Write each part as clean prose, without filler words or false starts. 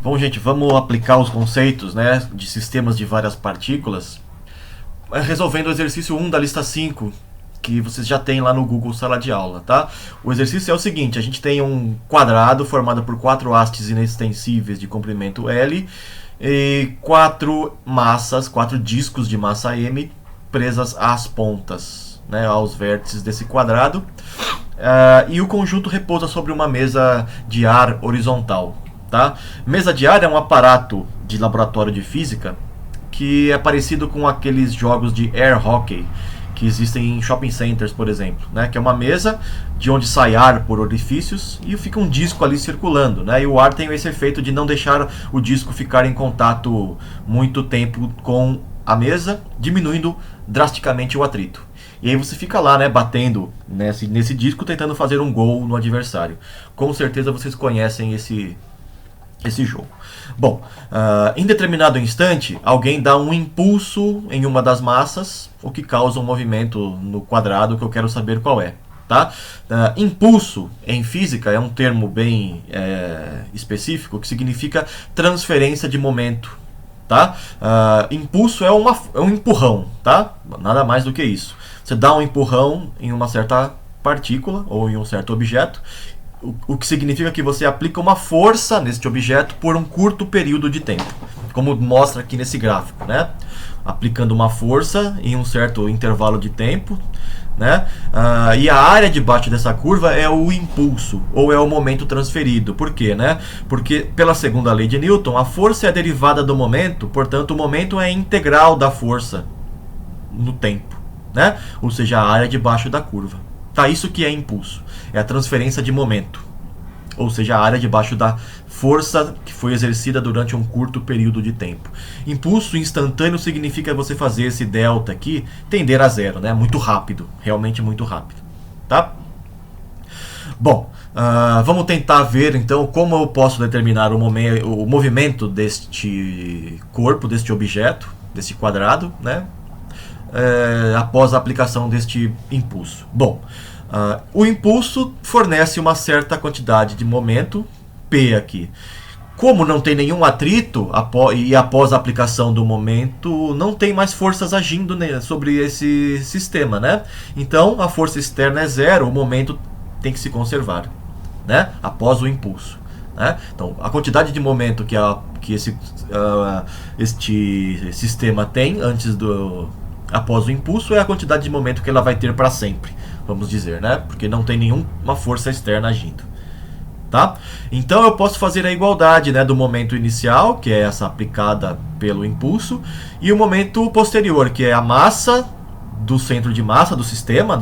Bom, gente, vamos aplicar os conceitos, né, de sistemas de várias partículas, resolvendo o exercício 1 da lista 5, que vocês já têm lá no Google Sala de Aula, tá? O exercício é o seguinte: a gente tem um quadrado formado por 4 hastes inextensíveis de comprimento L e 4 massas, 4 discos de massa M presas às pontas, né, aos vértices desse quadrado, e o conjunto repousa sobre uma mesa de ar horizontal. Tá? Mesa de ar é um aparato de laboratório de física que é parecido com aqueles jogos de air hockey que existem em shopping centers, por exemplo, né? Que é uma mesa de onde sai ar por orifícios e fica um disco ali circulando, né? E o ar tem esse efeito de não deixar o disco ficar em contato muito tempo com a mesa, diminuindo drasticamente o atrito. E aí você fica lá, né, batendo nesse disco, tentando fazer um gol no adversário. Com certeza vocês conhecem esse jogo. Bom, em determinado instante, alguém dá um impulso em uma das massas, o que causa um movimento no quadrado que eu quero saber qual é. Tá? Impulso, em física, é um termo bem específico, que significa transferência de momento. Tá? Impulso é um empurrão, tá? Nada mais do que isso. Você dá um empurrão em uma certa partícula ou em um certo objeto, o que significa que você aplica uma força neste objeto por um curto período de tempo, como mostra aqui nesse gráfico, né? Aplicando uma força em um certo intervalo de tempo, né? E a área debaixo dessa curva é o impulso, ou é o momento transferido. Por quê, né? Porque, pela segunda lei de Newton, a força é a derivada do momento, portanto, o momento é integral da força no tempo, né? Ou seja, a área debaixo da curva. Tá, isso que é impulso. É a transferência de momento. Ou seja, a área debaixo da força que foi exercida durante um curto período de tempo. Impulso instantâneo significa você fazer esse delta aqui tender a zero, né? Muito rápido. Realmente muito rápido. Tá? Bom, vamos tentar ver então como eu posso determinar o movimento deste corpo, deste objeto, desse quadrado, né? Após a aplicação deste impulso. Bom, o impulso fornece uma certa quantidade de momento, P aqui. Como não tem nenhum atrito e após a aplicação do momento, não tem mais forças agindo sobre esse sistema, né? Então, a força externa é zero, o momento tem que se conservar, né? Após o impulso. Né? Então, a quantidade de momento que este sistema tem após o impulso é a quantidade de momento que ela vai ter para sempre, vamos dizer, né? Porque não tem nenhuma força externa agindo. Tá? Então eu posso fazer a igualdade, né, do momento inicial, que é essa aplicada pelo impulso, e o momento posterior, que é a massa do centro de massa do sistema,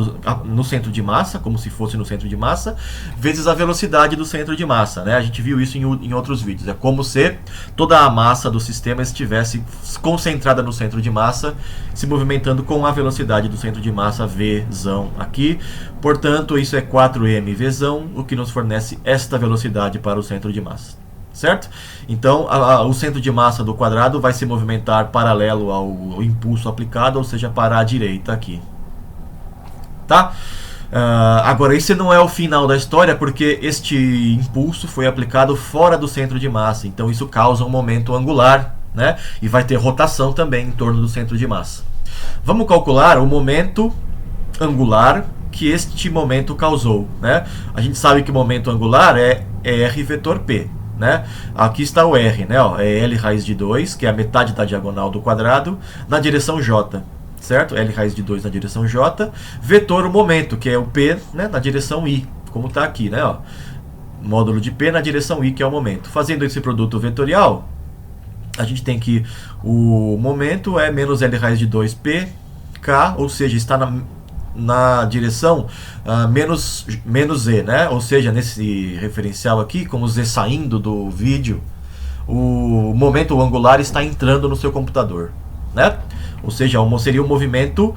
no centro de massa, como se fosse no centro de massa, vezes a velocidade do centro de massa, né? A gente viu isso em outros vídeos. É como se toda a massa do sistema estivesse concentrada no centro de massa, se movimentando com a velocidade do centro de massa Vzão aqui. Portanto, isso é 4m Vzão, o que nos fornece esta velocidade para o centro de massa. Certo? Então, o centro de massa do quadrado vai se movimentar paralelo ao impulso aplicado, ou seja, para a direita aqui. Tá? Agora, esse não é o final da história, porque este impulso foi aplicado fora do centro de massa. Então, isso causa um momento angular, né? E vai ter rotação também em torno do centro de massa. Vamos calcular o momento angular que este momento causou, né? A gente sabe que o momento angular é R vetor P. Né? Aqui está o R, né? Ó, é L raiz de 2, que é a metade da diagonal do quadrado, na direção J, certo? L raiz de 2 na direção J, vetor o momento, que é o P, né, na direção I, como está aqui, né? Ó, módulo de P na direção I, que é o momento. Fazendo esse produto vetorial, a gente tem que o momento é menos L raiz de 2P, K, ou seja, está na direção menos Z, né? Ou seja, nesse referencial aqui, com o Z saindo do vídeo, o momento angular está entrando no seu computador, né? Ou seja, seria um movimento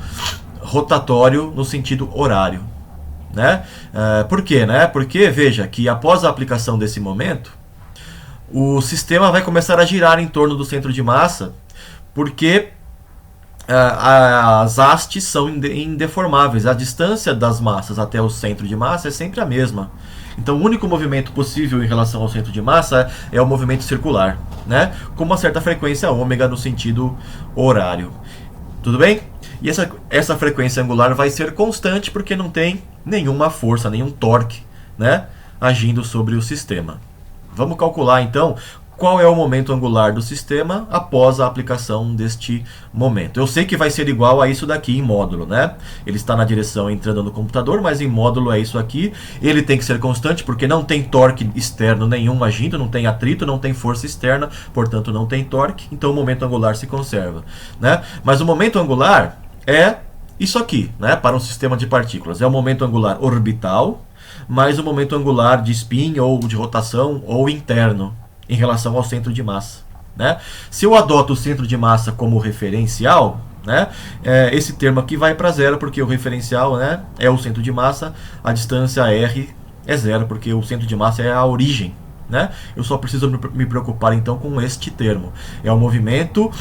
rotatório no sentido horário, né? Por quê, né? Porque, veja, que após a aplicação desse momento, o sistema vai começar a girar em torno do centro de massa, porque as hastes são indeformáveis. A distância das massas até o centro de massa é sempre a mesma. Então o único movimento possível em relação ao centro de massa é o movimento circular, né? Com uma certa frequência ômega no sentido horário. Tudo bem? E essa frequência angular vai ser constante porque não tem nenhuma força, nenhum torque, né, agindo sobre o sistema. Vamos calcular então qual é o momento angular do sistema após a aplicação deste momento. Eu sei que vai ser igual a isso daqui em módulo, né? Ele está na direção entrando no computador, mas em módulo é isso aqui. Ele tem que ser constante porque não tem torque externo nenhum agindo, não tem atrito, não tem força externa, portanto não tem torque, então o momento angular se conserva, né? Mas o momento angular é isso aqui, né? Para um sistema de partículas. É o momento angular orbital mais o momento angular de spin ou de rotação ou interno em relação ao centro de massa, né? Se eu adoto o centro de massa como referencial, né, esse termo aqui vai para zero porque o referencial, né, é o centro de massa, a distância r é zero porque o centro de massa é a origem, né? Eu só preciso me preocupar então com este termo. É o movimento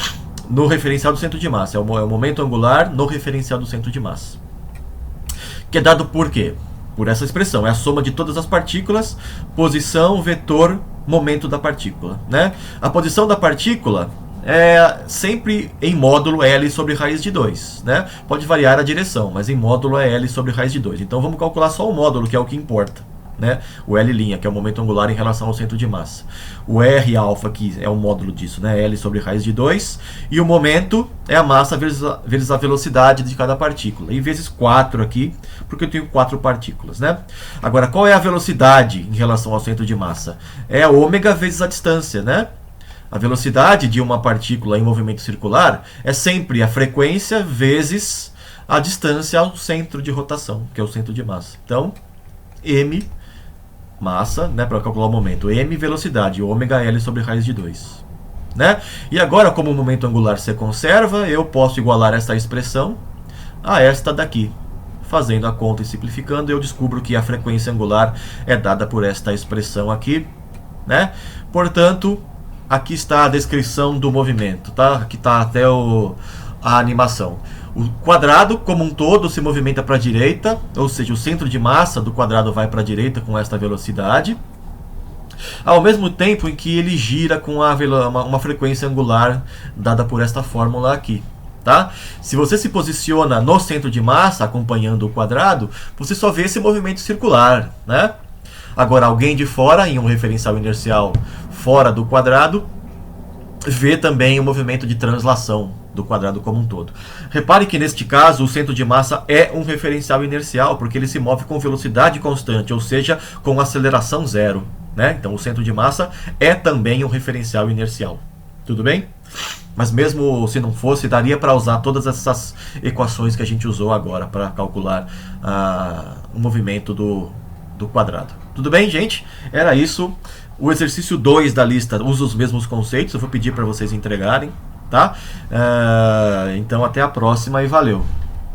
no referencial do centro de massa, é o momento angular no referencial do centro de massa. Que é dado por quê? Por essa expressão, é a soma de todas as partículas, posição, vetor, momento da partícula, né? A posição da partícula é sempre em módulo L sobre raiz de 2, né? Pode variar a direção, mas em módulo é L sobre raiz de 2. Então vamos calcular só o módulo, que é o que importa, né? O L', que é o momento angular em relação ao centro de massa. O R alfa aqui é o módulo disso, né? L sobre raiz de 2. E o momento é a massa vezes a velocidade de cada partícula. E vezes 4 aqui, porque eu tenho 4 partículas, né? Agora, qual é a velocidade em relação ao centro de massa? É ômega vezes a distância, né? A velocidade de uma partícula em movimento circular é sempre a frequência vezes a distância ao centro de rotação, que é o centro de massa. Então, m massa, né, para calcular o momento, m velocidade, ômega L sobre raiz de 2, né? E agora, como o momento angular se conserva, eu posso igualar esta expressão a esta daqui. Fazendo a conta e simplificando, eu descubro que a frequência angular é dada por esta expressão aqui, né? Portanto, aqui está a descrição do movimento, tá? Aqui está até a animação. O quadrado, como um todo, se movimenta para a direita, ou seja, o centro de massa do quadrado vai para a direita com esta velocidade, ao mesmo tempo em que ele gira com uma frequência angular dada por esta fórmula aqui. Tá? Se você se posiciona no centro de massa, acompanhando o quadrado, você só vê esse movimento circular, né? Agora, alguém de fora, em um referencial inercial fora do quadrado, vê também o movimento de translação do quadrado como um todo. Repare que neste caso o centro de massa é um referencial inercial, porque ele se move com velocidade constante, ou seja, com aceleração zero, né? Então o centro de massa é também um referencial inercial. Tudo bem? Mas mesmo se não fosse, daria para usar todas essas equações que a gente usou agora para calcular o movimento do quadrado. Tudo bem, gente? Era isso. O exercício 2 da lista usa os mesmos conceitos. Eu vou pedir para vocês entregarem, tá? Então até a próxima e valeu!